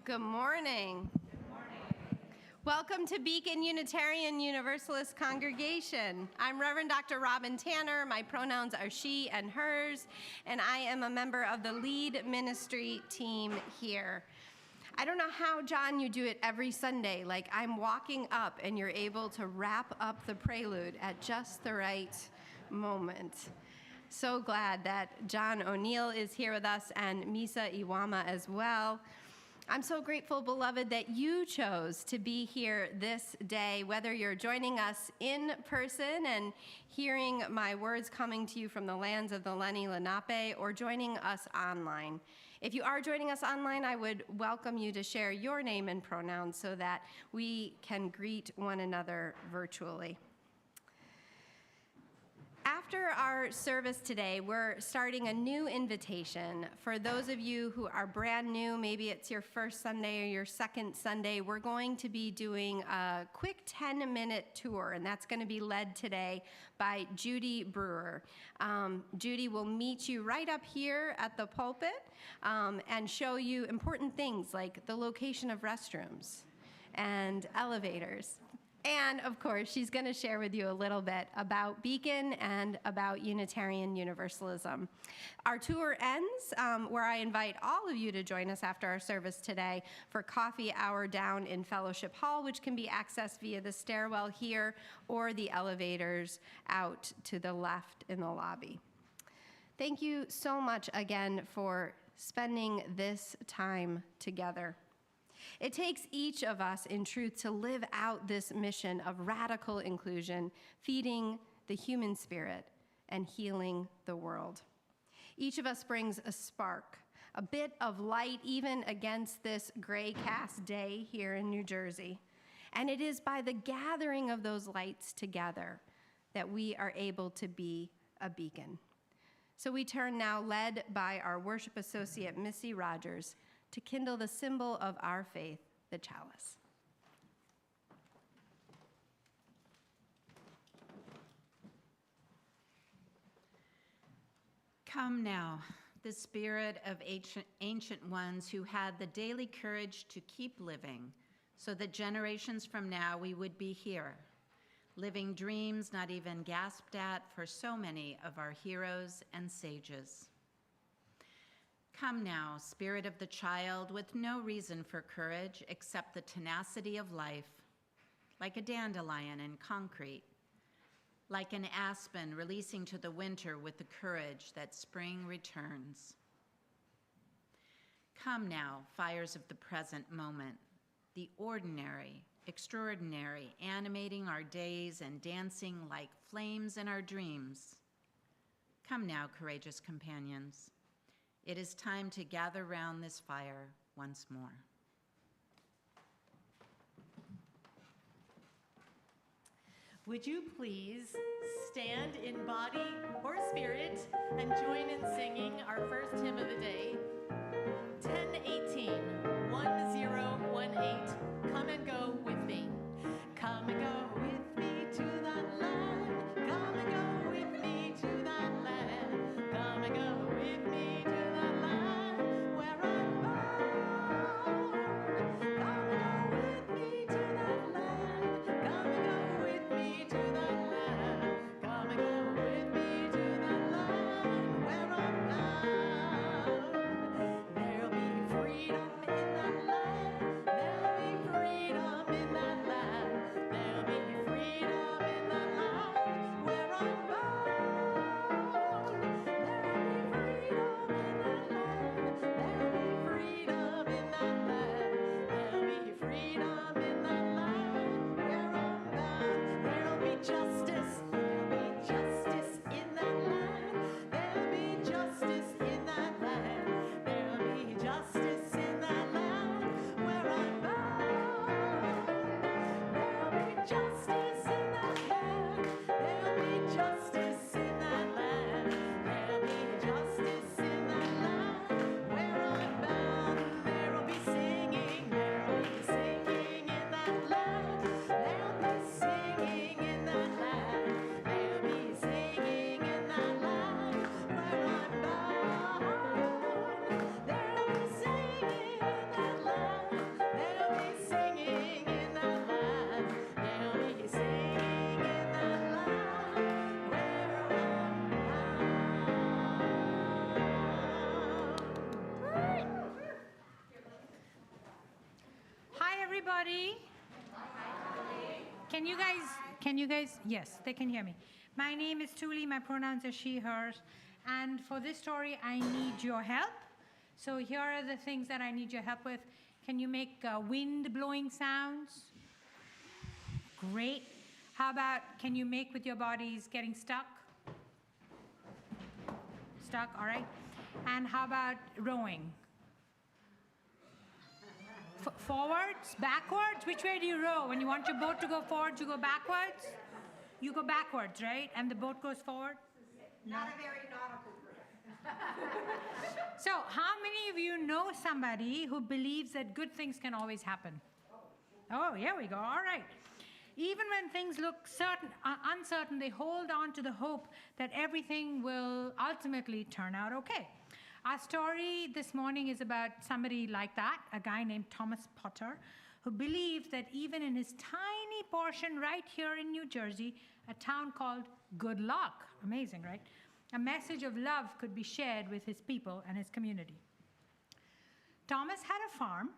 Good morning. Welcome to Beacon Unitarian Universalist Congregation. I'm Reverend Dr. Robin Tanner. My pronouns are she and hers, and I am a member of the lead ministry team here. I don't know how, John, you do it every Sunday. Like, I'm walking up and you're able to wrap up the prelude at just the right moment. So glad that John O'Neill is here with us and Misa Iwama as well. I'm so grateful, beloved, that you chose to be here this day, whether you're joining us in person and hearing my words coming to you from the lands of the Lenni Lenape, or joining us online. If you are joining us online, I would welcome you to share your name and pronouns so that we can greet one another virtually. After our service today, we're starting a new invitation. For those of you who are brand new, maybe it's your first Sunday or your second Sunday, we're going to be doing a quick 10-minute tour, and that's going to be led today by Judy Brewer. Judy will meet you right up here at the pulpit and show you important things like the location of restrooms and elevators. And, of course, she's going to share with you a little bit about Beacon and about Unitarian Universalism. Our tour ends where I invite all of you to join us after our service today for coffee hour down in Fellowship Hall, which can be accessed via the stairwell here or the elevators out to the left in the lobby. Thank you so much again for spending this time together. It takes each of us, in truth, to live out this mission of radical inclusion, feeding the human spirit and healing the world. Each of us brings a spark, a bit of light, even against this gray cast day here in New Jersey. And it is by the gathering of those lights together that we are able to be a beacon. So we turn now, led by our worship associate, Missy Rogers, to kindle the symbol of our faith, the chalice. Come now, the spirit of ancient ones who had the daily courage to keep living, so that generations from now we would be here, living dreams not even gasped at for so many of our heroes and sages. Come now, spirit of the child, with no reason for courage except the tenacity of life, like a dandelion in concrete, like an aspen releasing to the winter with the courage that spring returns. Come now, fires of the present moment, the ordinary, extraordinary, animating our days and dancing like flames in our dreams. Come now, courageous companions. It is time to gather round this fire once more. Would you please stand in body or spirit and join in singing our first hymn of the day, 1018, 1018, Come and Go With Me. Come and go with me to that land. Come and go with me to that land. Come and go with me to that land where I'm bound. Come and go with me to that land. Come and go with me to that land. Come and go with me to that land where I'm bound. There'll be freedom in that land. There'll be freedom in that land. There'll be freedom in that land where I'm bound. There'll be freedom in that land. There'll be freedom in that land. There'll be freedom in that land where I'm bound. There'll be justice. There'll be justice in that land. There'll be justice in that land. There'll be justice in that land where I'm bound. There'll be justice in that land. There'll be justice in that land. There'll be justice in that land where I'm bound. There'll be singing. There'll be singing everybody. Can you guys, yes, they can hear me. My name is Tuli, my pronouns are she, hers, and for this story, I need your help. So here are the things that I need your help with. Can you make wind blowing sounds? Great. How about, can you make with your bodies getting stuck? Stuck, all right. And how about rowing? Forwards, backwards? Which way do you row? When you want your boat to go forwards, you go backwards? You go backwards, right? And the boat goes forward? Not a very nautical group. So, how many of you know somebody who believes that good things can always happen? Oh, here we go. All right. Even when things look uncertain, they hold on to the hope that everything will ultimately turn out okay. Our story this morning is about somebody like that, a guy named Thomas Potter, who believed that even in his tiny portion right here in New Jersey, a town called Good Luck, amazing, right? A message of love could be shared with his people and his community. Thomas had a farm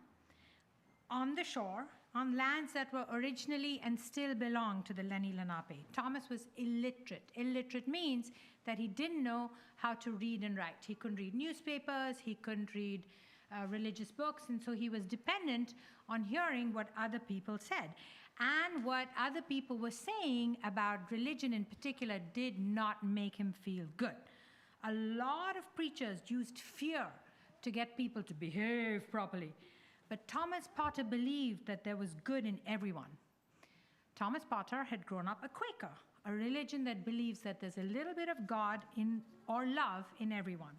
on the shore, on lands that were originally and still belonged to the Lenni Lenape. Thomas was illiterate. Illiterate means that he didn't know how to read and write. He couldn't read newspapers, he couldn't read religious books, and so he was dependent on hearing what other people said. And what other people were saying about religion in particular did not make him feel good. A lot of preachers used fear to get people to behave properly. But Thomas Potter believed that there was good in everyone. Thomas Potter had grown up a Quaker, a religion that believes that there's a little bit of God or love in everyone.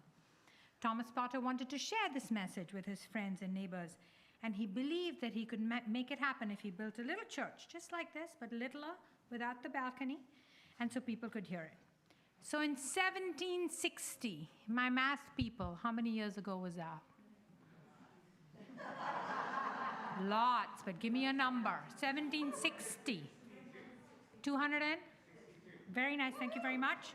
Thomas Potter wanted to share this message with his friends and neighbors, and he believed that he could make it happen if he built a little church, just like this, but littler, without the balcony, and so people could hear it. So in 1760, my math people, how many years ago was that? Lots, but give me a number. 1760. 200 and? Very nice, thank you very much.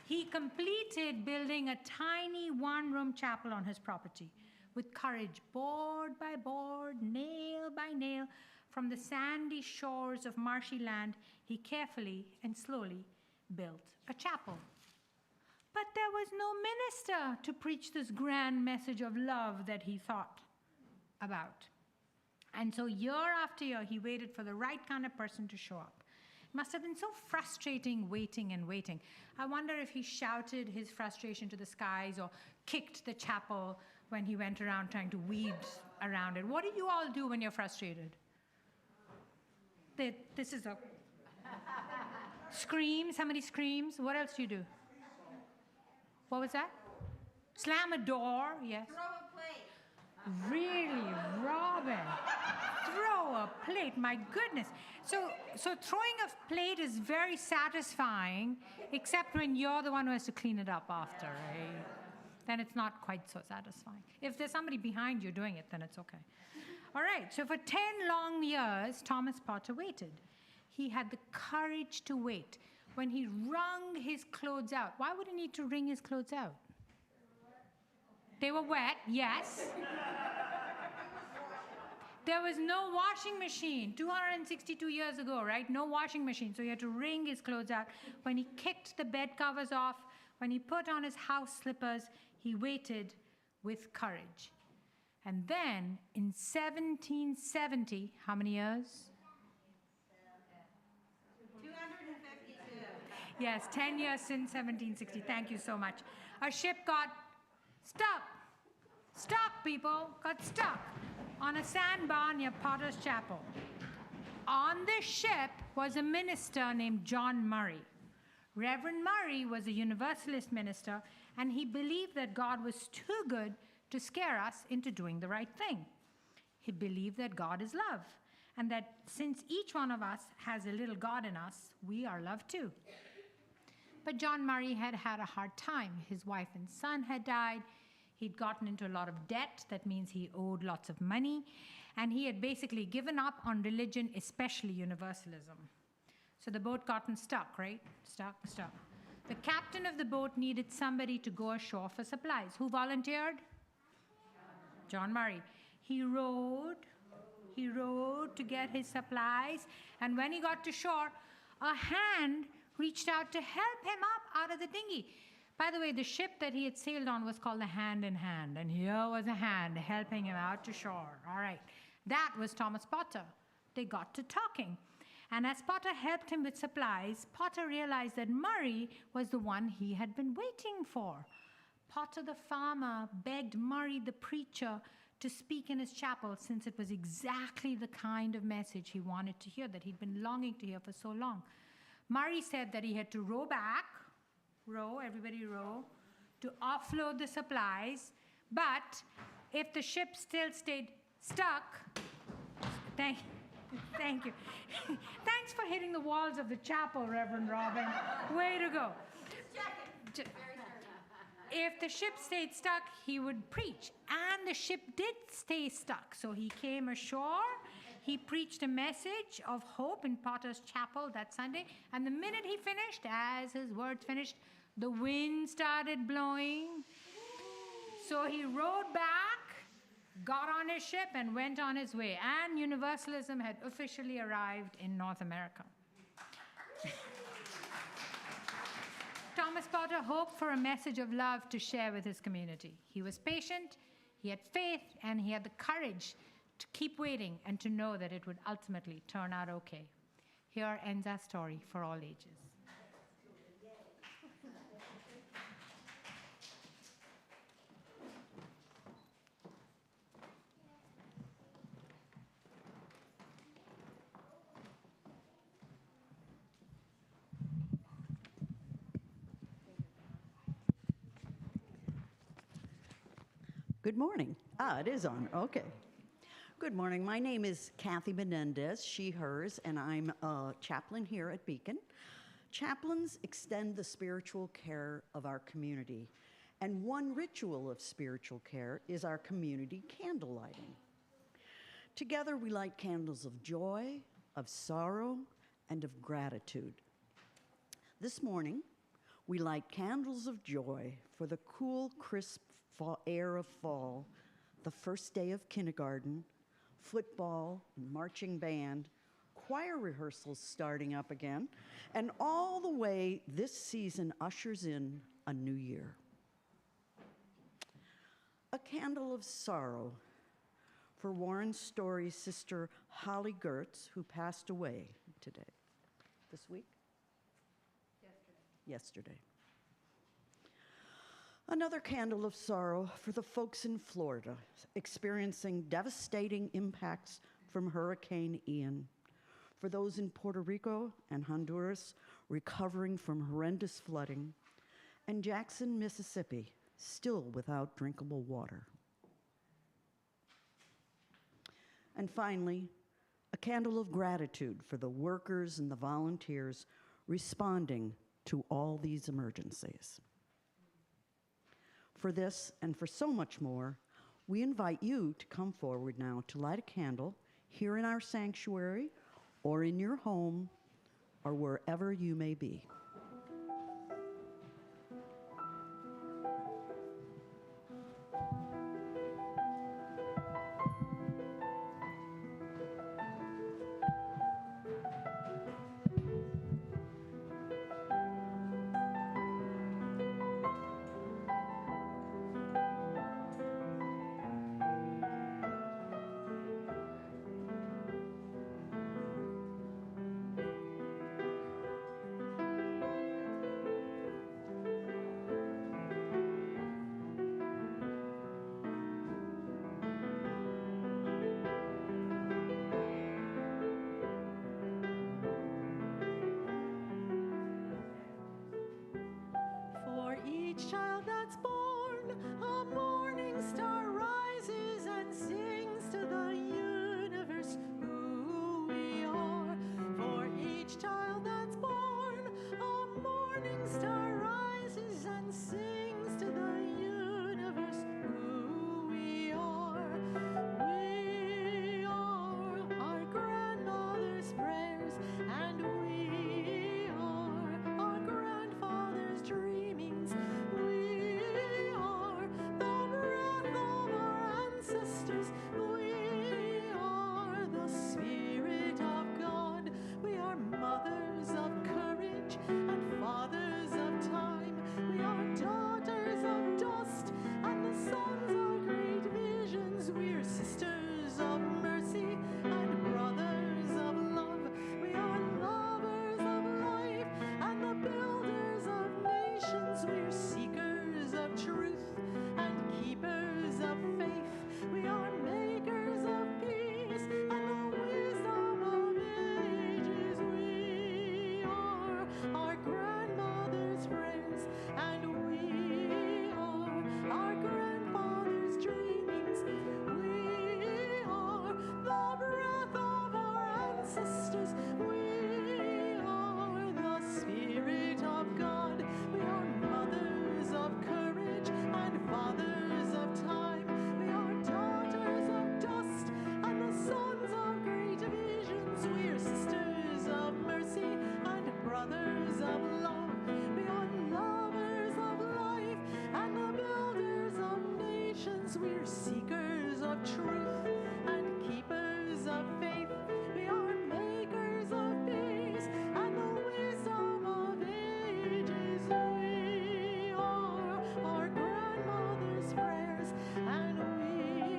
He completed building a tiny one-room chapel on his property with courage, board by board, nail by nail. From the sandy shores of marshy land, he carefully and slowly built a chapel. But there was no minister to preach this grand message of love that he thought about. And so year after year, he waited for the right kind of person to show up. It must have been so frustrating waiting and waiting. I wonder if he shouted his frustration to the skies or kicked the chapel when he went around trying to weed around it. What do you all do when you're frustrated? This is a scream. Somebody screams. What else do you do? What was that? Slam a door. Yes. Throw a plate. Really, Robin? Throw a plate, my goodness. So throwing a plate is very satisfying, except when you're the one who has to clean it up after, right? Then it's not quite so satisfying. If there's somebody behind you doing it, then it's okay. All right, so for 10 long years, Thomas Potter waited. He had the courage to wait. When he wrung his clothes out, why would he need to wring his clothes out? They were wet, yes. There was no washing machine 262 years ago, right? No washing machine, so he had to wring his clothes out. When he kicked the bed covers off, when he put on his house slippers, he waited with courage. And then in 1770, how many years? 252. Yes, 10 years since 1760. Thank you so much. A ship got stuck. Stuck, people. Got stuck on a sandbar near Potter's Chapel. On the ship was a minister named John Murray. Reverend Murray was a Universalist minister, and he believed that God was too good to scare us into doing the right thing. He believed that God is love, and that since each one of us has a little God in us, we are love too. But John Murray had had a hard time. His wife and son had died. He'd gotten into a lot of debt. That means he owed lots of money. And he had basically given up on religion, especially Universalism. So the boat gotten stuck, right? Stuck. The captain of the boat needed somebody to go ashore for supplies. Who volunteered? John Murray. He rowed boat to get his supplies. And when he got to shore, a hand reached out to help him up out of the dinghy. By the way, the ship that he had sailed on was called the Hand in Hand, and here was a hand helping him out to shore. All right. That was Thomas Potter. They got to talking. And as Potter helped him with supplies, Potter realized that Murray was the one he had been waiting for. Potter the farmer begged Murray the preacher to speak in his chapel, since it was exactly the kind of message he wanted to hear, that he'd been longing to hear for so long. Murray said that he had to row back, everybody row, to offload the supplies, but if the ship still stayed stuck, thank you. Thanks for hitting the walls of the chapel, Reverend Robin. Way to go. If the ship stayed stuck, he would preach. And the ship did stay stuck. So he came ashore. He preached a message of hope in Potter's chapel that Sunday. And the minute he finished, as his words finished, the wind started blowing. So he rowed back, got on his ship, and went on his way. And Universalism had officially arrived in North America. Thomas Potter hoped for a message of love to share with his community. He was patient, he had faith, and he had the courage to keep waiting and to know that it would ultimately turn out okay. Here ends our story for all ages. Good morning. It is on. Okay. Good morning. My name is Kathy Menendez, she, hers, and I'm a chaplain here at Beacon. Chaplains extend the spiritual care of our community, and one ritual of spiritual care is our community candle lighting. Together, we light candles of joy, of sorrow, and of gratitude. This morning, we light candles of joy for the cool, crisp air of fall, the first day of kindergarten, football, marching band, choir rehearsals starting up again, and all the way this season ushers in a new year. A candle of sorrow for Warren Story's sister Holly Gertz, who passed away today. This week? Yesterday. Another candle of sorrow for the folks in Florida experiencing devastating impacts from Hurricane Ian. For those in Puerto Rico and Honduras recovering from horrendous flooding. And Jackson, Mississippi, still without drinkable water. And finally, a candle of gratitude for the workers and the volunteers responding to all these emergencies. For this and for so much more, we invite you to come forward now to light a candle here in our sanctuary or in your home or wherever you may be. Christians, we're seekers of truth and keepers of faith. We are makers of peace and the wisdom of ages. We are our grandmother's prayers, and we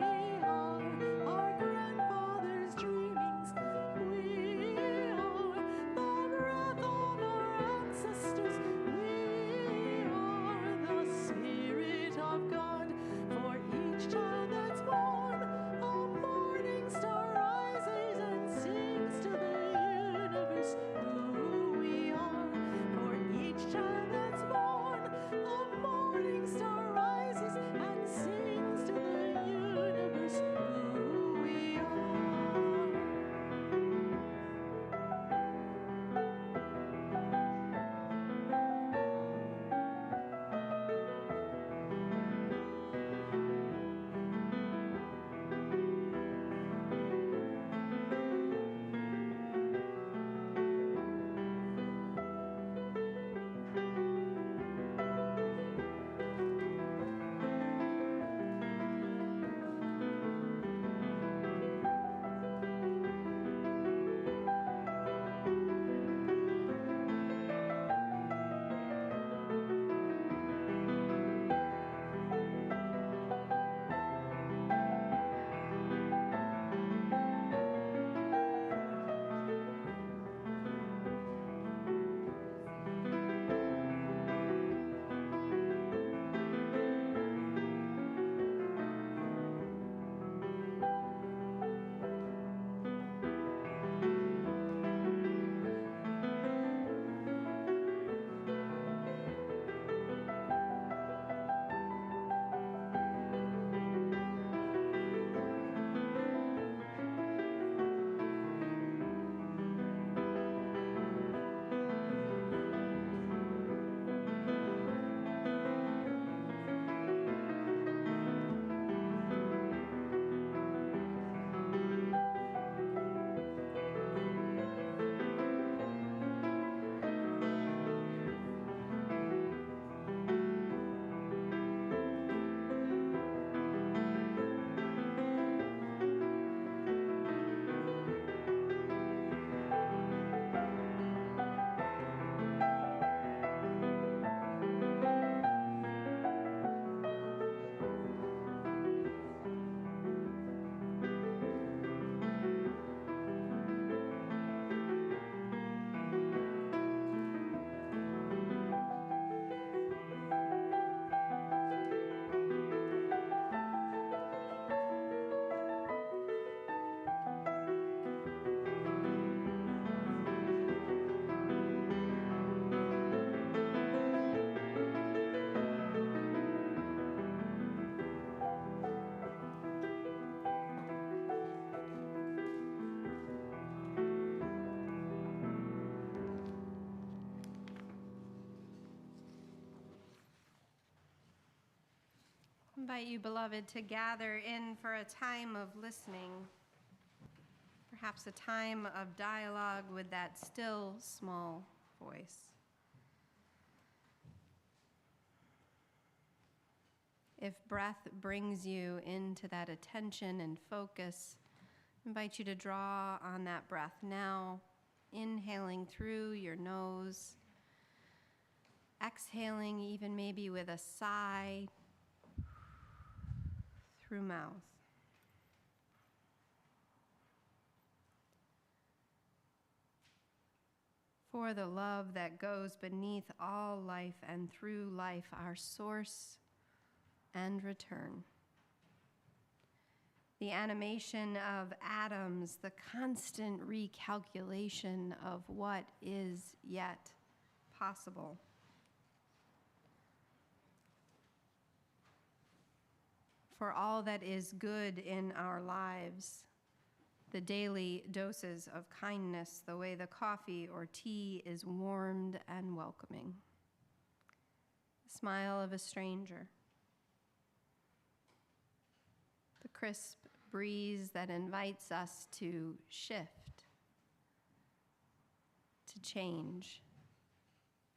are our grandfather's dreamings. We are the breath of our ancestors. We are the Spirit of God. For each child that's born, a morning star rises and sings to the universe who we are. For each child that's born, a morning star rises and sings to the universe who we are. Invite you, beloved, to gather in for a time of listening, perhaps a time of dialogue with that still small voice. If breath brings you into that attention and focus, I invite you to draw on that breath now, inhaling through your nose, exhaling even maybe with a sigh through mouth. For the love that goes beneath all life and through life, our source and return. The animation of atoms, the constant recalculation of what is yet possible. For all that is good in our lives, the daily doses of kindness, the way the coffee or tea is warmed and welcoming. The smile of a stranger. The crisp breeze that invites us to shift, to change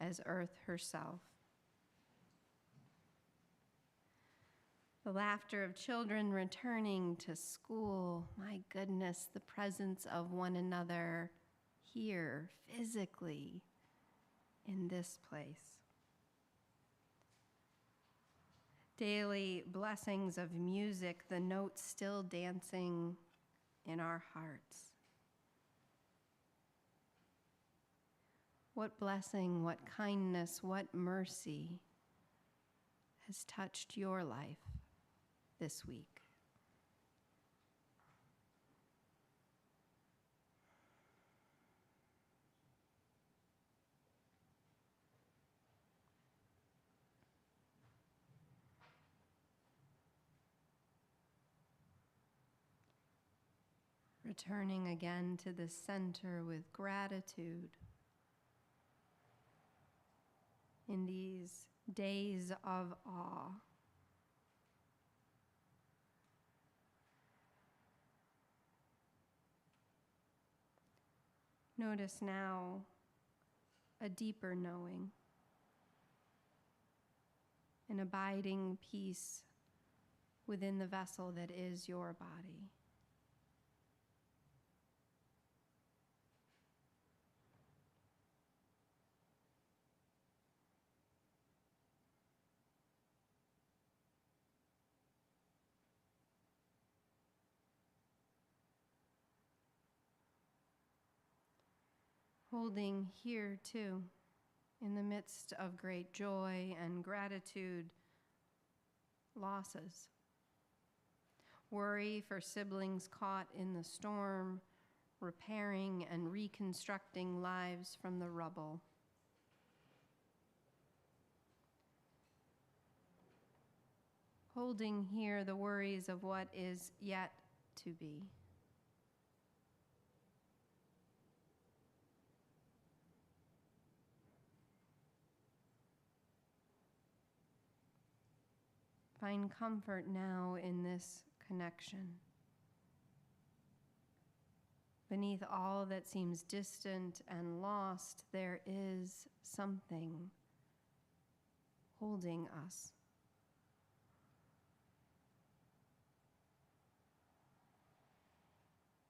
as Earth herself. The laughter of children returning to school. My goodness, the presence of one another here, physically, in this place. Daily blessings of music, the notes still dancing in our hearts. What blessing, what kindness, what mercy has touched your life this week? Returning again to the center with gratitude in these days of awe. Notice now a deeper knowing, an abiding peace within the vessel that is your body. Holding here too, in the midst of great joy and gratitude, losses. Worry for siblings caught in the storm, repairing and reconstructing lives from the rubble. Holding here the worries of what is yet to be. Find comfort now in this connection. Beneath all that seems distant and lost, there is something holding us.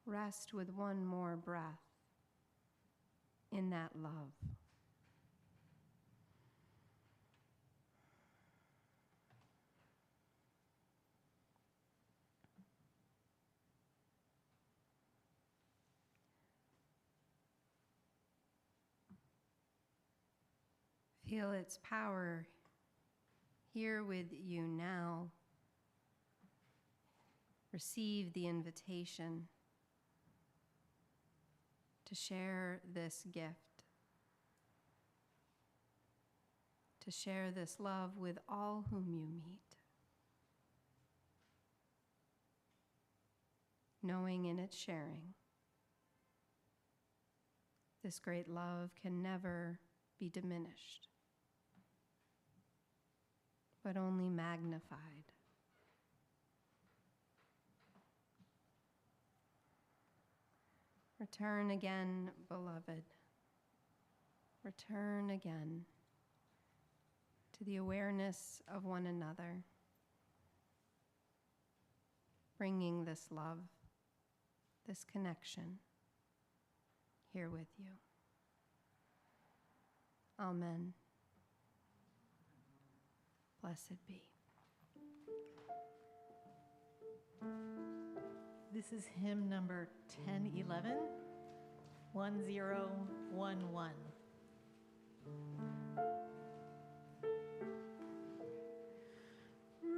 Rest with one more breath in that love. Feel its power here with you now. Receive the invitation to share this gift, to share this love with all whom you meet, knowing in its sharing, this great love can never be diminished, but only magnified. Return again, beloved. Return again to the awareness of one another, bringing this love, this connection here with you. Amen. Blessed be. This is hymn number 1011, 1011.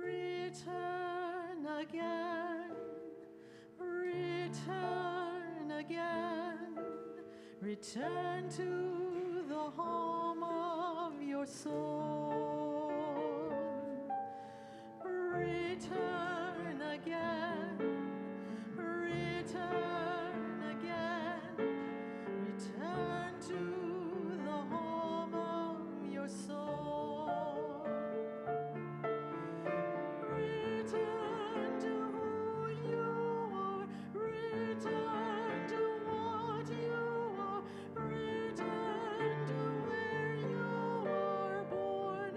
Return again, return again, return to the home of your soul. Return again, return again, return to the home of your soul. Return to who you are, return to what you are, return to where you are born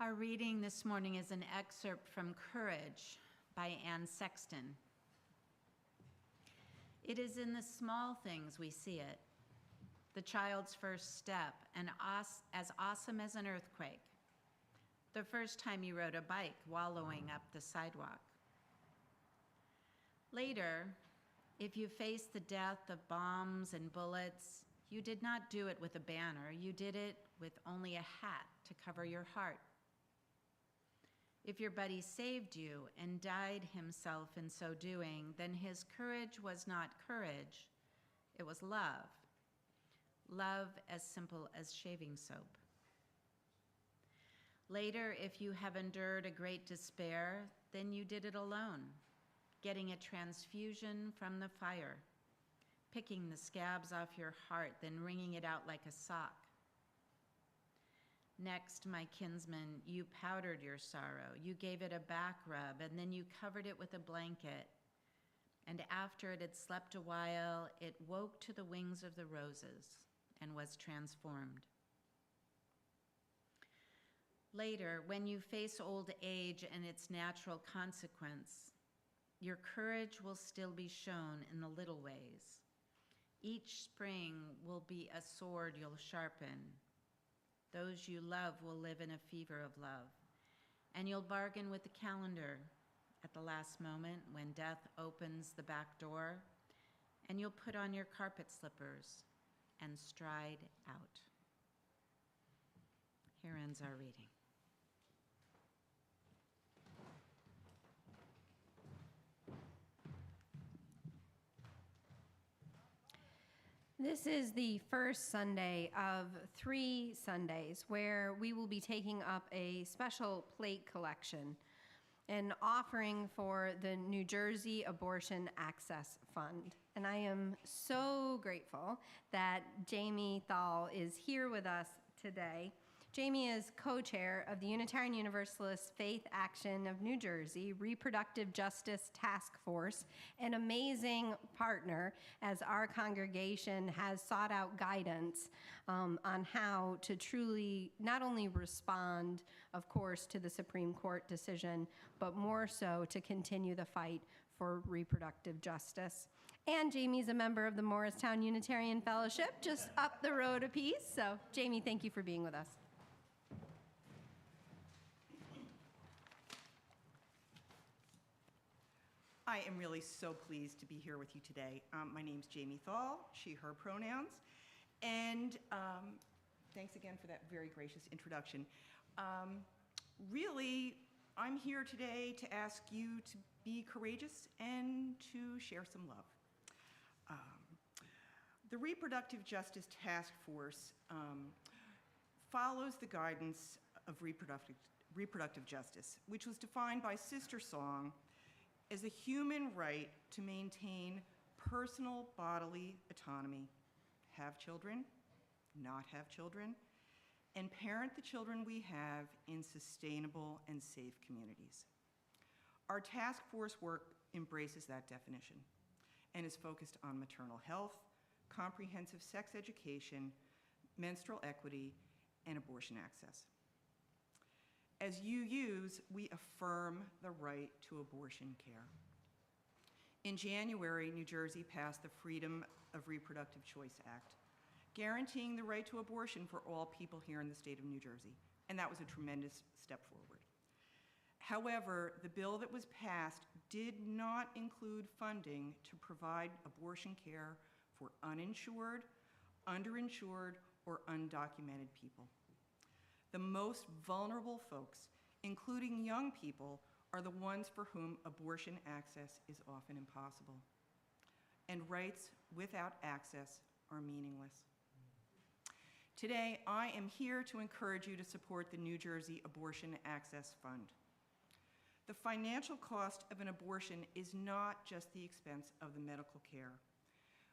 Our reading this morning is an excerpt from Courage by Anne Sexton. It is in the small things we see it. The child's first step, as awesome as an earthquake. The first time you rode a bike wallowing up the sidewalk. Later, if you faced the death of bombs and bullets, you did not do it with a banner. You did it with only a hat to cover your heart. If your buddy saved you and died himself in so doing, then his courage was not courage, it was love. Love as simple as shaving soap. Later, if you have endured a great despair, then you did it alone, getting a transfusion from the fire, picking the scabs off your heart, then wringing it out like a sock. Next, my kinsman, you powdered your sorrow. You gave it a back rub, and then you covered it with a blanket. And after it had slept a while, it woke to the wings of the roses and was transformed. Later, when you face old age and its natural consequence, your courage will still be shown in the little ways. Each spring will be a sword you'll sharpen. Those you love will live in a fever of love, and you'll bargain with the calendar at the last moment when death opens the back door, and you'll put on your carpet slippers and stride out. Here ends our reading. This is the first Sunday of 3 Sundays where we will be taking up a special plate collection, an offering for the New Jersey Abortion Access Fund. And I am so grateful that Jamie Thal is here with us today. Jamie is co-chair of the Unitarian Universalist Faith Action of New Jersey Reproductive Justice Task Force, an amazing partner as our congregation has sought out guidance on how to truly not only respond, of course, to the Supreme Court decision, but more so to continue the fight for reproductive justice. And Jamie's a member of the Morristown Unitarian Fellowship, just up the road a piece. So, Jamie, thank you for being with us. I am really so pleased to be here with you today. My name's Jamie Thal, she, her pronouns, and thanks again for that very gracious introduction. Really, I'm here today to ask you to be courageous and to share some love. The Reproductive Justice Task Force follows the guidance of reproductive justice, which was defined by Sister Song as a human right to maintain personal bodily autonomy, have children, not have children, and parent the children we have in sustainable and safe communities. Our task force work embraces that definition and is focused on maternal health, comprehensive sex education, menstrual equity, and abortion access. As UUs, we affirm the right to abortion care. In January, New Jersey passed the Freedom of Reproductive Choice Act, guaranteeing the right to abortion for all people here in the state of New Jersey, and that was a tremendous step forward. However, the bill that was passed did not include funding to provide abortion care for uninsured, underinsured, or undocumented people. The most vulnerable folks, including young people, are the ones for whom abortion access is often impossible. And rights without access are meaningless. Today, I am here to encourage you to support the New Jersey Abortion Access Fund. The financial cost of an abortion is not just the expense of the medical care.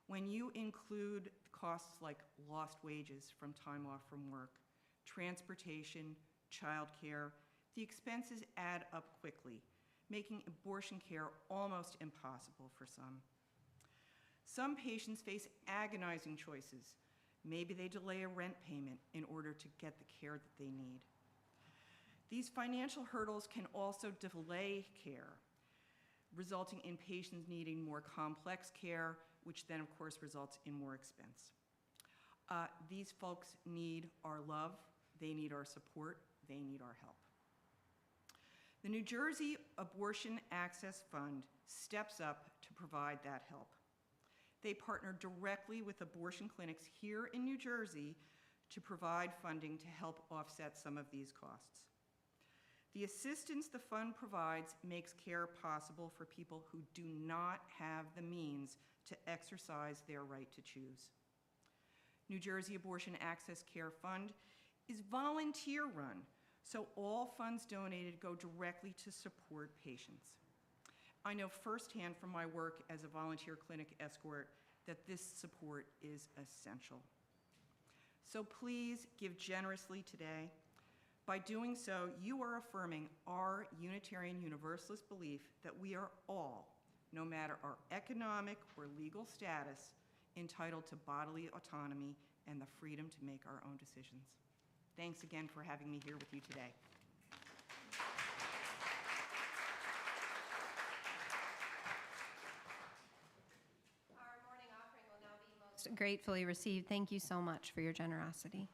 When you include costs like lost wages from time off from work, transportation, childcare, the expenses add up quickly, making abortion care almost impossible for some. Some patients face agonizing choices. Maybe they delay a rent payment in order to get the care that they need. These financial hurdles can also delay care, resulting in patients needing more complex care, which then, of course, results in more expense. These folks need our love, they need our support, they need our help. The New Jersey Abortion Access Fund steps up to provide that help. They partner directly with abortion clinics here in New Jersey to provide funding to help offset some of these costs. The assistance the fund provides makes care possible for people who do not have the means to exercise their right to choose. New Jersey Abortion Access Care Fund is volunteer-run, so all funds donated go directly to support patients. I know firsthand from my work as a volunteer clinic escort that this support is essential. So please give generously today. By doing so, you are affirming our Unitarian Universalist belief that we are all, no matter our economic or legal status, entitled to bodily autonomy and the freedom to make our own decisions. Thanks again for having me here with you today. Our morning offering will now be most gratefully received. Thank you so much for your generosity.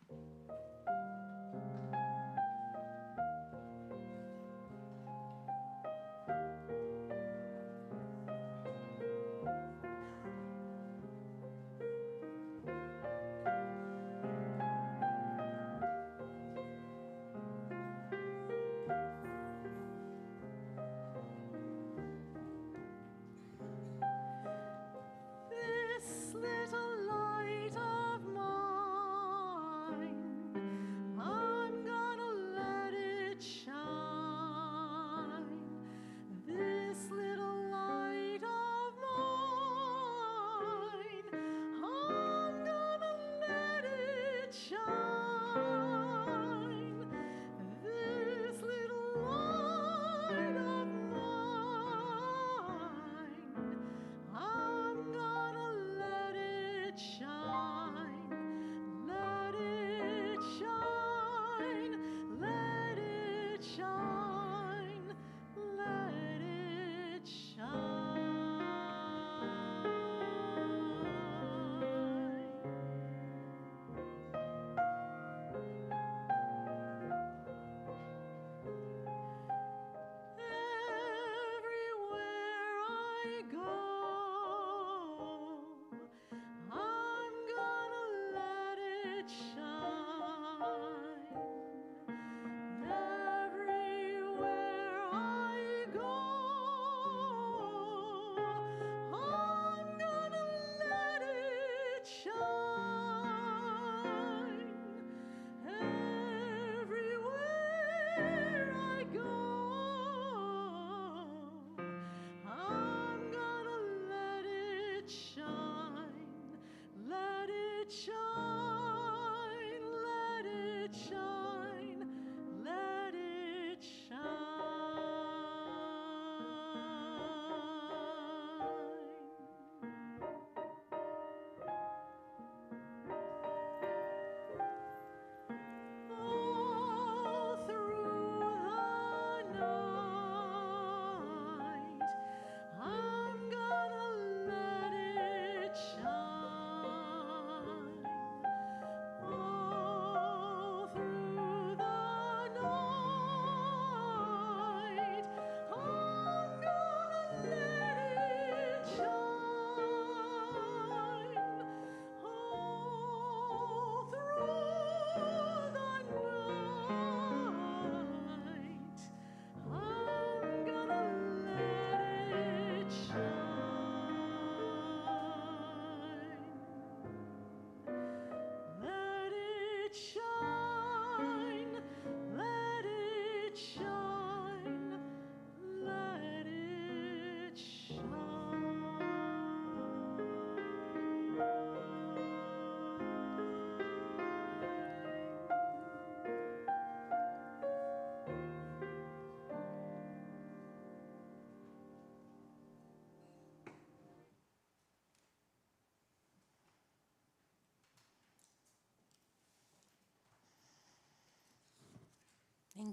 This little light of mine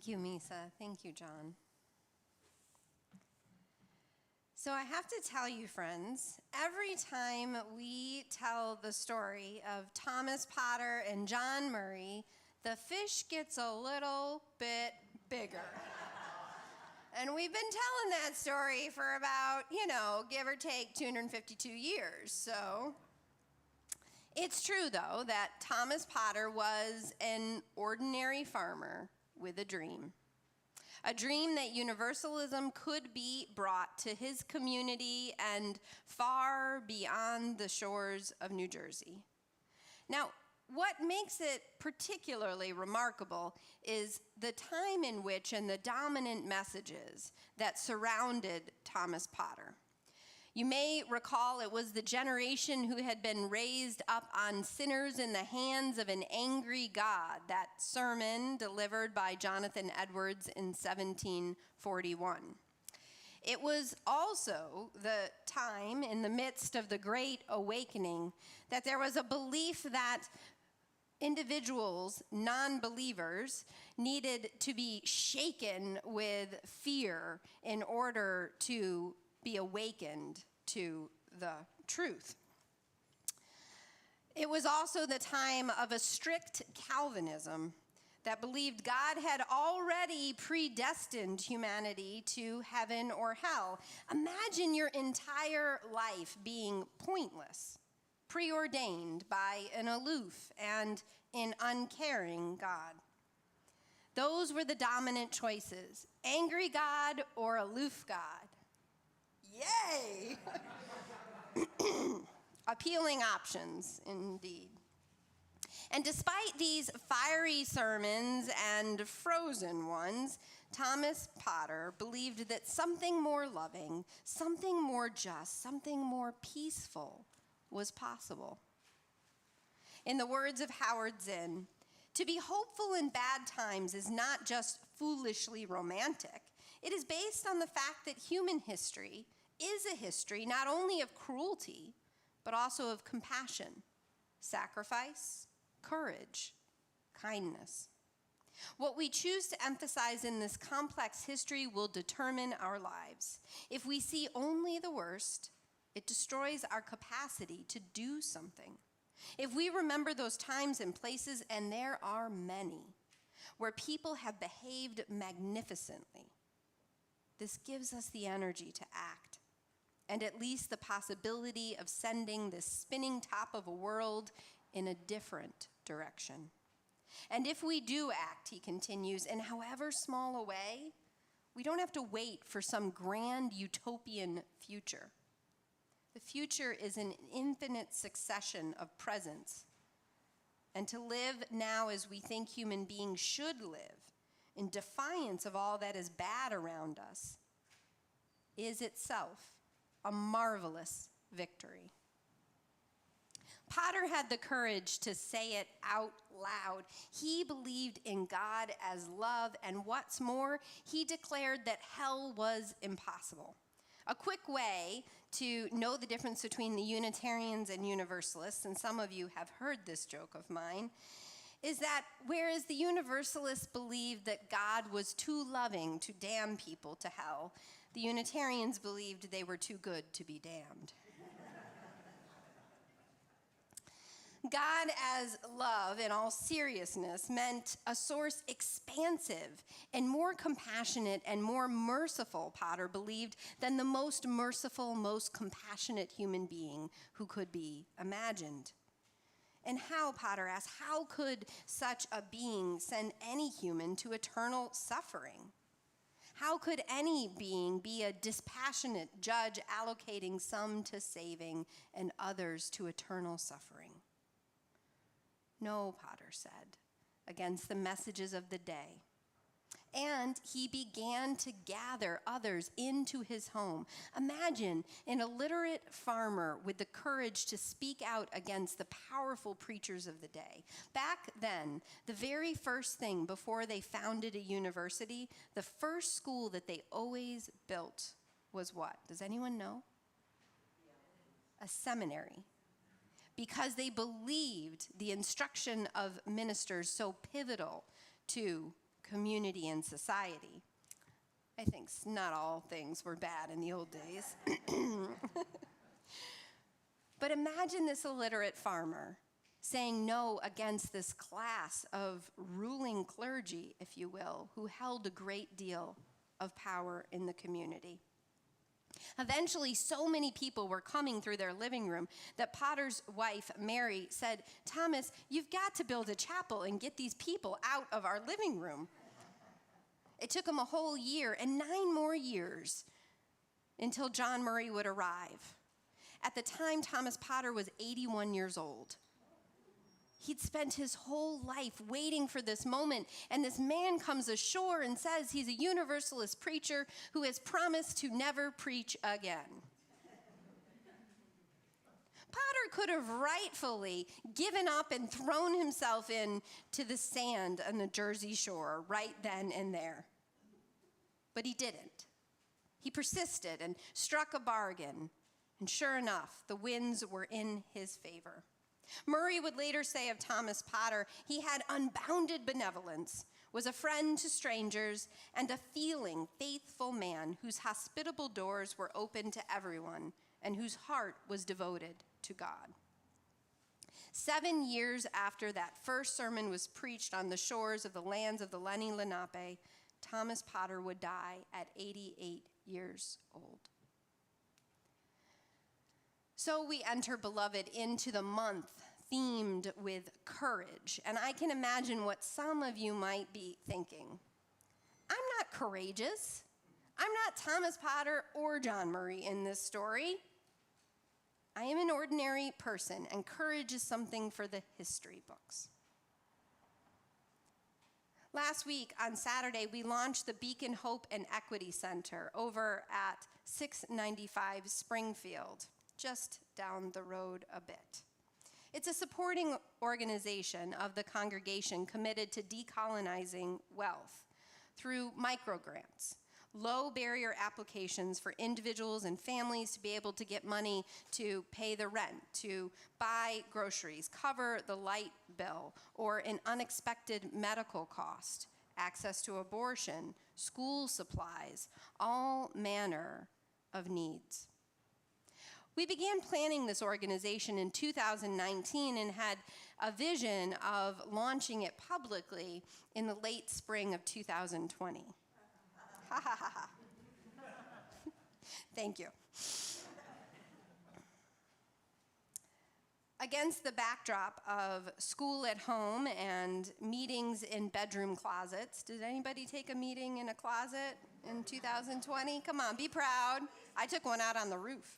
Thank you, Misa. Thank you, John. So I have to tell you, friends, every time we tell the story of Thomas Potter and John Murray, the fish gets a little bit bigger. And we've been telling that story for about, give or take 252 years. So it's true, though, that Thomas Potter was an ordinary farmer with a dream. A dream that Universalism could be brought to his community and far beyond the shores of New Jersey. Now, what makes it particularly remarkable is the time in which and the dominant messages that surrounded Thomas Potter. You may recall it was the generation who had been raised up on sinners in the hands of an angry God, that sermon delivered by Jonathan Edwards in 1741. It was also the time in the midst of the Great Awakening that there was a belief that individuals, non-believers, needed to be shaken with fear in order to be awakened to the truth. It was also the time of a strict Calvinism that believed God had already predestined humanity to heaven or hell. Imagine your entire life being pointless, preordained by an aloof and an uncaring God. Those were the dominant choices: angry God or aloof God. Yay! Appealing options, indeed. And despite these fiery sermons and frozen ones, Thomas Potter believed that something more loving, something more just, something more peaceful was possible. In the words of Howard Zinn, to be hopeful in bad times is not just foolishly romantic. It is based on the fact that human history is a history not only of cruelty, but also of compassion, sacrifice, courage, kindness. What we choose to emphasize in this complex history will determine our lives. If we see only the worst, it destroys our capacity to do something. If we remember those times and places, and there are many, where people have behaved magnificently, this gives us the energy to act, and at least the possibility of sending this spinning top of a world in a different direction. And if we do act, he continues, in however small a way, we don't have to wait for some grand utopian future. The future is an infinite succession of presents. And to live now as we think human beings should live, in defiance of all that is bad around us, is itself a marvelous victory. Potter had the courage to say it out loud. He believed in God as love, and what's more, he declared that hell was impossible. A quick way to know the difference between the Unitarians and Universalists, and some of you have heard this joke of mine, is that whereas the Universalists believed that God was too loving to damn people to hell, the Unitarians believed they were too good to be damned. God as love, in all seriousness, meant a source expansive and more compassionate and more merciful, Potter believed, than the most merciful, most compassionate human being who could be imagined. And how, Potter asked, how could such a being send any human to eternal suffering? How could any being be a dispassionate judge allocating some to saving and others to eternal suffering? No, Potter said, against the messages of the day. And he began to gather others into his home. Imagine an illiterate farmer with the courage to speak out against the powerful preachers of the day. Back then, the very first thing before they founded a university, the first school that they always built was what? Does anyone know? A seminary. Because they believed the instruction of ministers so pivotal to community and society. I think not all things were bad in the old days. But imagine this illiterate farmer saying no against this class of ruling clergy, if you will, who held a great deal of power in the community. Eventually, so many people were coming through their living room that Potter's wife, Mary, said, "Thomas, you've got to build a chapel and get these people out of our living room." It took him a whole year and 9 more years until John Murray would arrive. At the time, Thomas Potter was 81 years old. He'd spent his whole life waiting for this moment, and this man comes ashore and says he's a Universalist preacher who has promised to never preach again. Potter could have rightfully given up and thrown himself into the sand on the Jersey shore right then and there. But he didn't. He persisted and struck a bargain, and sure enough, the winds were in his favor. Murray would later say of Thomas Potter, he had unbounded benevolence, was a friend to strangers, and a feeling, faithful man whose hospitable doors were open to everyone and whose heart was devoted to God. 7 years after that first sermon was preached on the shores of the lands of the Lenni Lenape, Thomas Potter would die at 88 years old. So we enter, beloved, into the month themed with courage. And I can imagine what some of you might be thinking. I'm not courageous. I'm not Thomas Potter or John Murray in this story. I am an ordinary person, and courage is something for the history books. Last week, on Saturday, we launched the Beacon Hope and Equity Center over at 695 Springfield, just down the road a bit. It's a supporting organization of the congregation committed to decolonizing wealth through microgrants, low barrier applications for individuals and families to be able to get money to pay the rent, to buy groceries, cover the light bill, or an unexpected medical cost, access to abortion, school supplies, all manner of needs. We began planning this organization in 2019 and had a vision of launching it publicly in the late spring of 2020. Ha ha ha ha. Thank you. Against the backdrop of school at home and meetings in bedroom closets, did anybody take a meeting in a closet in 2020? Come on, be proud. I took one out on the roof.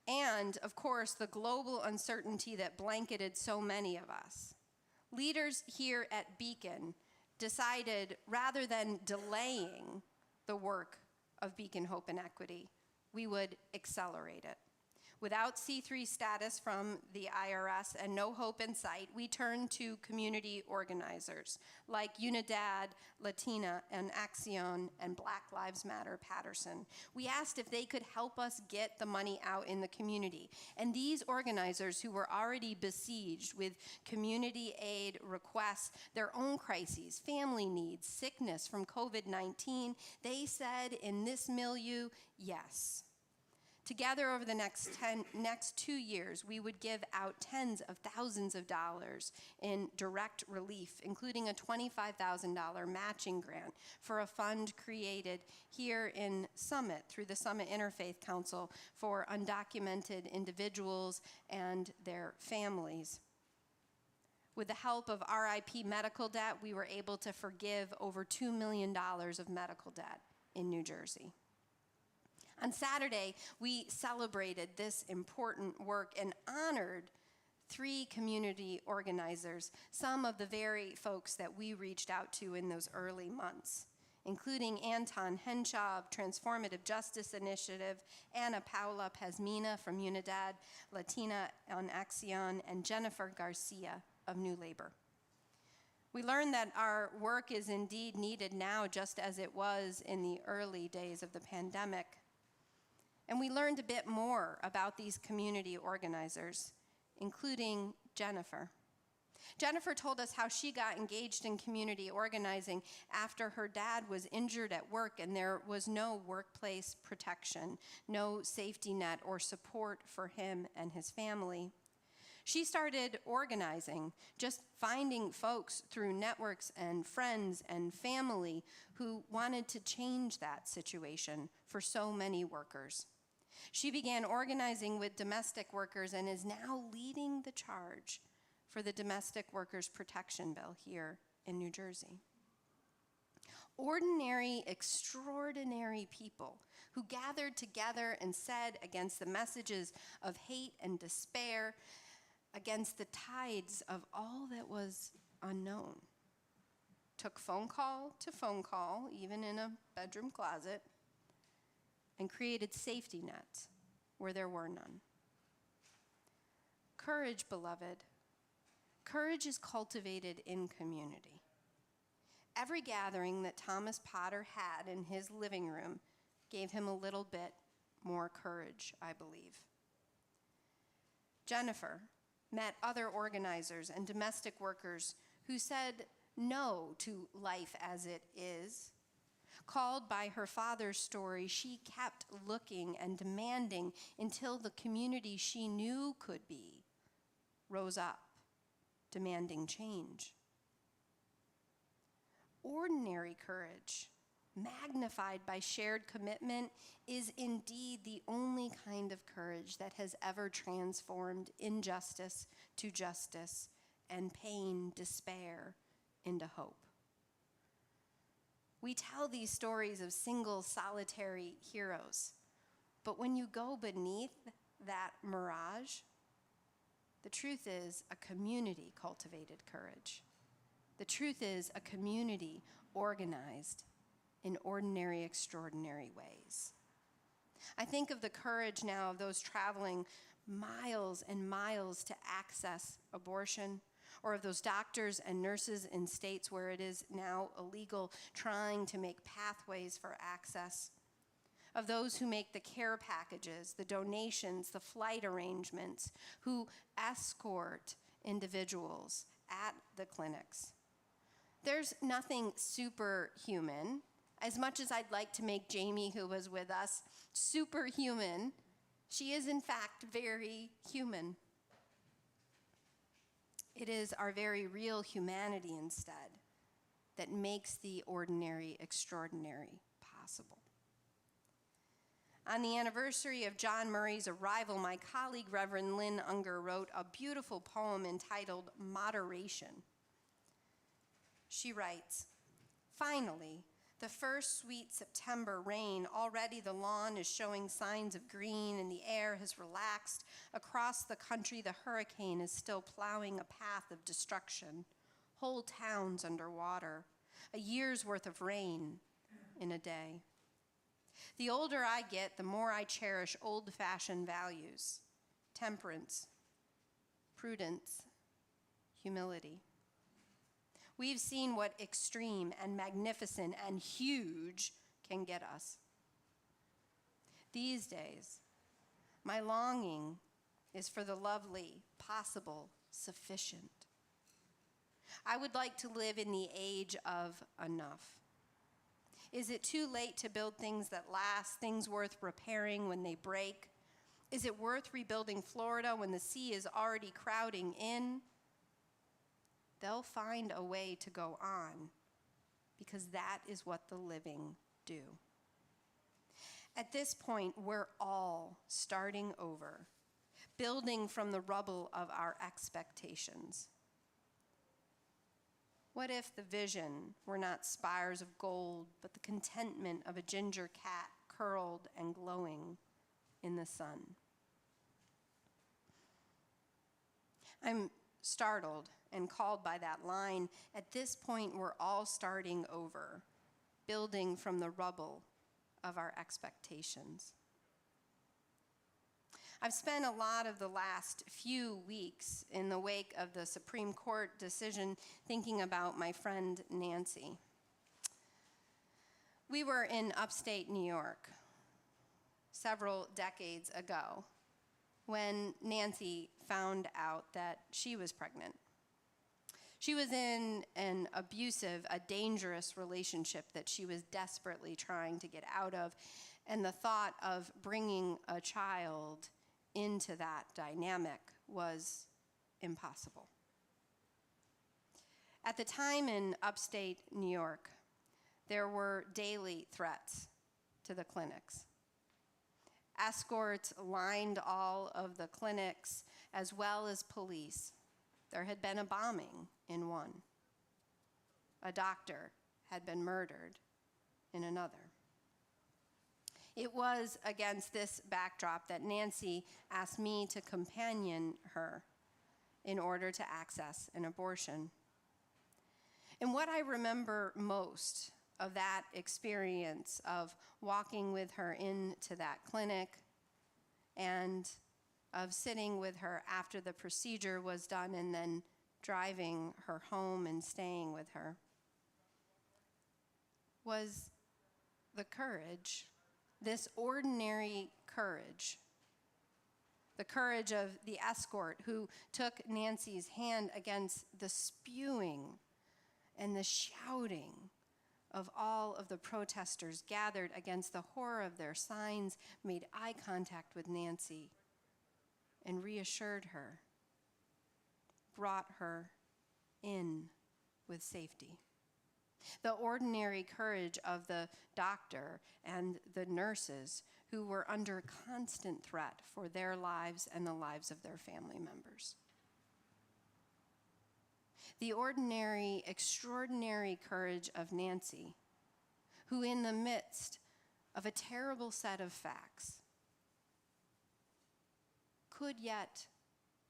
And, of course, the global uncertainty that blanketed so many of us. Leaders here at Beacon decided, rather than delaying the work of Beacon Hope and Equity, we would accelerate it. Without C3 status from the IRS and no hope in sight, we turned to community organizers like Unidad, Latina, and Acción, and Black Lives Matter Patterson. We asked if they could help us get the money out in the community. And these organizers, who were already besieged with community aid requests, their own crises, family needs, sickness from COVID-19, they said in this milieu, yes. Together over the next 2 years, we would give out tens of thousands of dollars in direct relief, including a $25,000 matching grant for a fund created here in Summit through the Summit Interfaith Council for undocumented individuals and their families. With the help of RIP medical debt, we were able to forgive over $2 million of medical debt in New Jersey. On Saturday, we celebrated this important work and honored 3 community organizers, some of the very folks that we reached out to in those early months, including Anton Henshaw of Transformative Justice Initiative, Ana Paula Pazmina from Unidad, Latina on Acción, and Jennifer Garcia of New Labor. We learned that our work is indeed needed now, just as it was in the early days of the pandemic. And we learned a bit more about these community organizers, including Jennifer. Jennifer told us how she got engaged in community organizing after her dad was injured at work and there was no workplace protection, no safety net or support for him and his family. She started organizing, just finding folks through networks and friends and family who wanted to change that situation for so many workers. She began organizing with domestic workers and is now leading the charge for the Domestic Workers Protection Bill here in New Jersey. Ordinary, extraordinary people who gathered together and said against the messages of hate and despair, against the tides of all that was unknown, took phone call to phone call, even in a bedroom closet, and created safety nets where there were none. Courage, beloved. Courage is cultivated in community. Every gathering that Thomas Potter had in his living room gave him a little bit more courage, I believe. Jennifer met other organizers and domestic workers who said no to life as it is. Called by her father's story, she kept looking and demanding until the community she knew could be rose up, demanding change. Ordinary courage, magnified by shared commitment, is indeed the only kind of courage that has ever transformed injustice to justice and pain, despair, into hope. We tell these stories of single, solitary heroes, but when you go beneath that mirage, the truth is a community cultivated courage. The truth is a community organized in ordinary, extraordinary ways. I think of the courage now of those traveling miles and miles to access abortion, or of those doctors and nurses in states where it is now illegal trying to make pathways for access, of those who make the care packages, the donations, the flight arrangements, who escort individuals at the clinics. There's nothing superhuman. As much as I'd like to make Jamie, who was with us, superhuman, she is in fact very human. It is our very real humanity instead that makes the ordinary extraordinary possible. On the anniversary of John Murray's arrival, my colleague, Reverend Lynn Unger, wrote a beautiful poem entitled Moderation. She writes, "Finally, the first sweet September rain, already the lawn is showing signs of green and the air has relaxed. Across the country, the hurricane is still plowing a path of destruction. Whole towns underwater, a year's worth of rain in a day. The older I get, the more I cherish old-fashioned values, temperance, prudence, humility. We've seen what extreme and magnificent and huge can get us. These days, my longing is for the lovely, possible, sufficient. I would like to live in the age of enough. Is it too late to build things that last, things worth repairing when they break? Is it worth rebuilding Florida when the sea is already crowding in? They'll find a way to go on, because that is what the living do. At this point, we're all starting over, building from the rubble of our expectations. What if the vision were not spires of gold, but the contentment of a ginger cat curled and glowing in the sun? I'm startled and called by that line. At this point, we're all starting over, building from the rubble of our expectations. I've spent a lot of the last few weeks in the wake of the Supreme Court decision thinking about my friend Nancy. We were in upstate New York several decades ago when Nancy found out that she was pregnant. She was in an abusive, a dangerous relationship that she was desperately trying to get out of, and the thought of bringing a child into that dynamic was impossible. At the time in upstate New York, there were daily threats to the clinics. Escorts lined all of the clinics, as well as police. There had been a bombing in one. A doctor had been murdered in another. It was against this backdrop that Nancy asked me to companion her in order to access an abortion. And what I remember most of that experience of walking with her into that clinic and of sitting with her after the procedure was done and then driving her home and staying with her was the courage, this ordinary courage, the courage of the escort who took Nancy's hand against the spewing and the shouting of all of the protesters gathered against the horror of their signs, made eye contact with Nancy and reassured her, brought her in with safety. The ordinary courage of the doctor and the nurses who were under constant threat for their lives and the lives of their family members. The ordinary, extraordinary courage of Nancy, who in the midst of a terrible set of facts could yet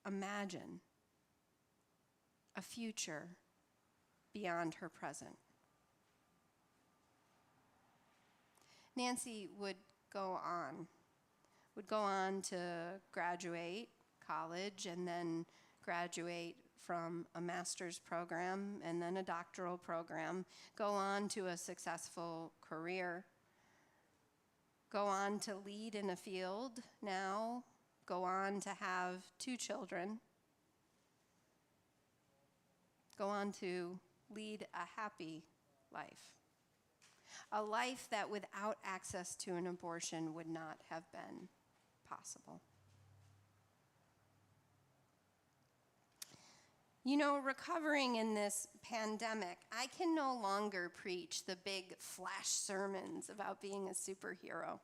imagine a future beyond her present. Nancy would go on to graduate college and then graduate from a master's program and then a doctoral program, go on to a successful career, go on to lead in a field now, go on to have 2 children, go on to lead a happy life. A life that without access to an abortion would not have been possible. You know, recovering in this pandemic, I can no longer preach the big flash sermons about being a superhero.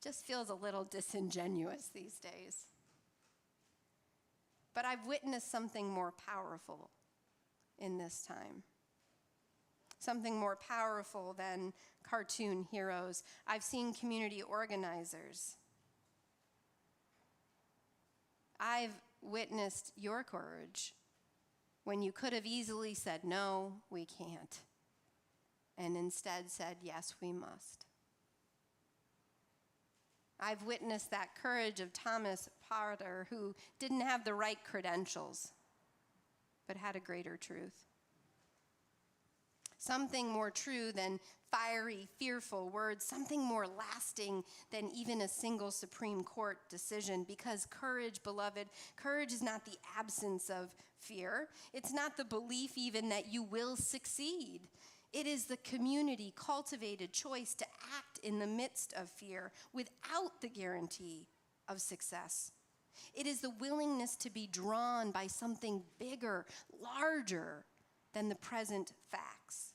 Just feels a little disingenuous these days. But I've witnessed something more powerful in this time. Something more powerful than cartoon heroes. I've seen community organizers. I've witnessed your courage when you could have easily said, no, we can't, and instead said, yes, we must. I've witnessed that courage of Thomas Potter, who didn't have the right credentials, but had a greater truth. Something more true than fiery, fearful words, something more lasting than even a single Supreme Court decision, because courage, beloved, courage is not the absence of fear. It's not the belief even that you will succeed. It is the community cultivated choice to act in the midst of fear without the guarantee of success. It is the willingness to be drawn by something bigger, larger than the present facts.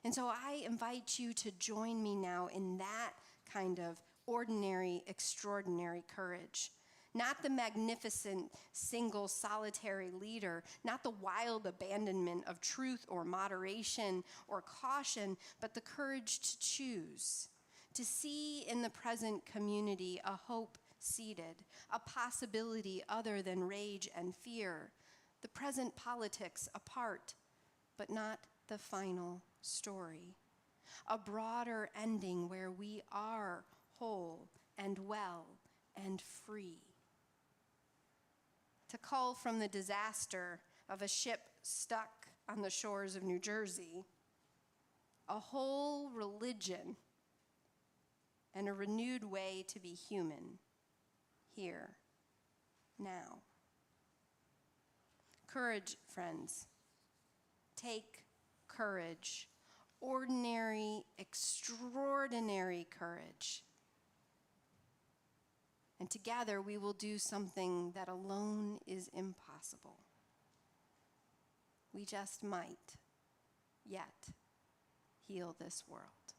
And so I invite you to join me now in that kind of ordinary, extraordinary courage. Not the magnificent, single, solitary leader, not the wild abandonment of truth or moderation or caution, but the courage to choose, to see in the present community a hope seated, a possibility other than rage and fear, the present politics apart, but not the final story, a broader ending where we are whole and well and free. To cull from the disaster of a ship stuck on the shores of New Jersey, a whole religion and a renewed way to be human, here, now. Courage, friends. Take courage. Ordinary, extraordinary courage. And together we will do something that alone is impossible. We just might yet heal this world.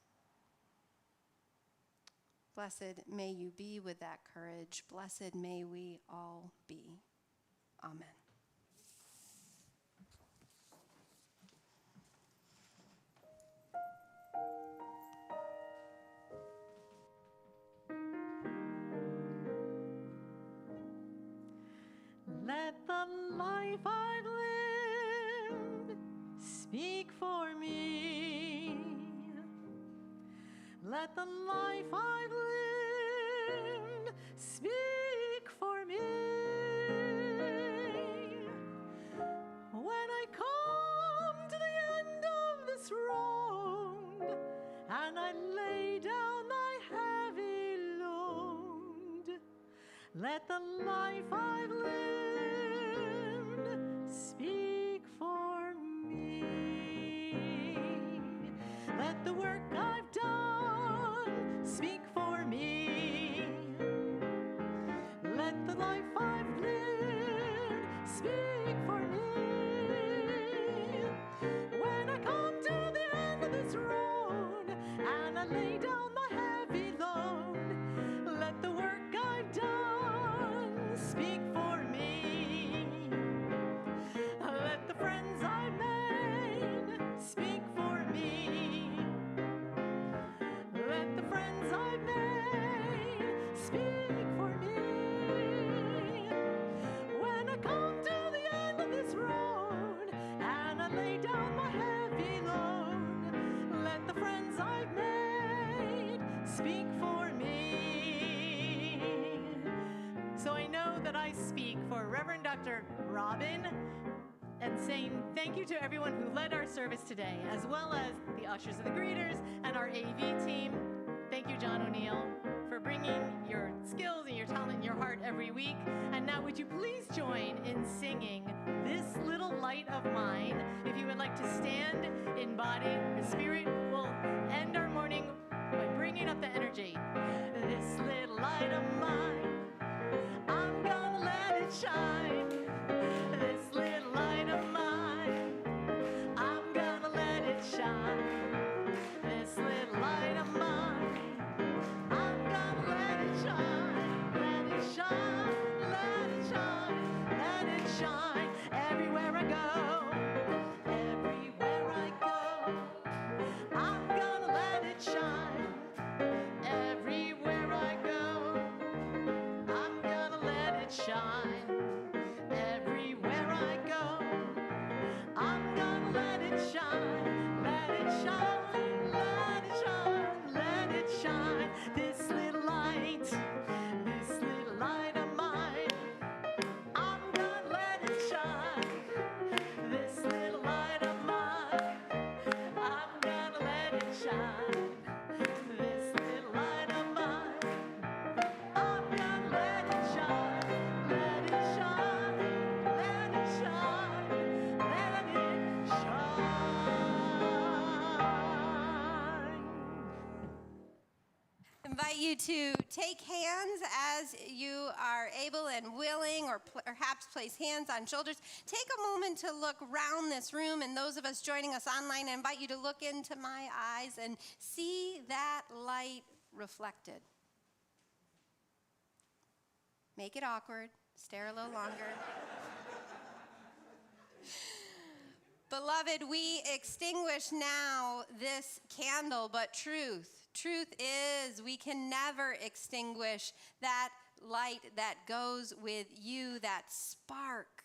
Blessed may you be with that courage. Blessed may we all be. Amen. Let the life I've lived speak for me. Let the life I've lived speak for me. When I come to the end of this road and I lay down my heavy load, let the life I've lived speak for me. Let the work I've done speak for me. Let the life I've lived speak for me. When I come to the end of this road and I lay down my heavy load, let the work I've done speak for me. Let the friends I've made speak for me. Let the friends I've made speak for me. When I come to the end of this road and I lay down my heavy load, let the friends I've made speak for me. So I know that I speak for Reverend Dr. Robin and saying thank you to everyone who led our service today, as well as the ushers and the greeters and our AV team. Thank you, John O'Neill, for bringing your skills and your talent and your heart every week. And now would you please join in singing This Little Light of Mine. If you would like to stand in body or spirit, we'll end our morning by bringing up the energy. This little light of mine, I'm gonna let it shine. This little light of mine, I'm gonna let it shine. This little light of mine, I'm gonna let it shine. Let it shine, let it shine, let it shine. Everywhere I go, everywhere I go, I'm gonna let it shine. Everywhere I go, I'm gonna let it shine. Everywhere I go, I'm gonna let it shine. Let it shine, let it shine, let it shine. This little light of mine, I'm gonna let it shine. This little light of mine, I'm gonna let it shine. This little light of mine, I'm gonna let it shine. Let it shine, let it shine, let it shine. Invite you to take hands as you are able and willing, or perhaps place hands on shoulders. Take a moment to look around this room, and those of us joining us online, I invite you to look into my eyes and see that light reflected. Make it awkward. Stare a little longer. Beloved, we extinguish now this candle, but truth is we can never extinguish that light that goes with you, that spark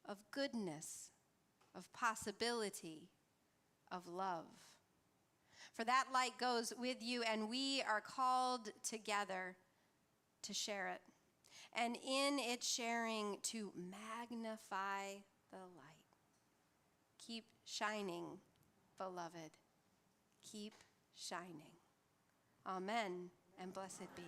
of goodness, of possibility, of love. For that light goes with you, and we are called together to share it. And in its sharing, to magnify the light. Keep shining, beloved. Keep shining. Amen, and blessed be.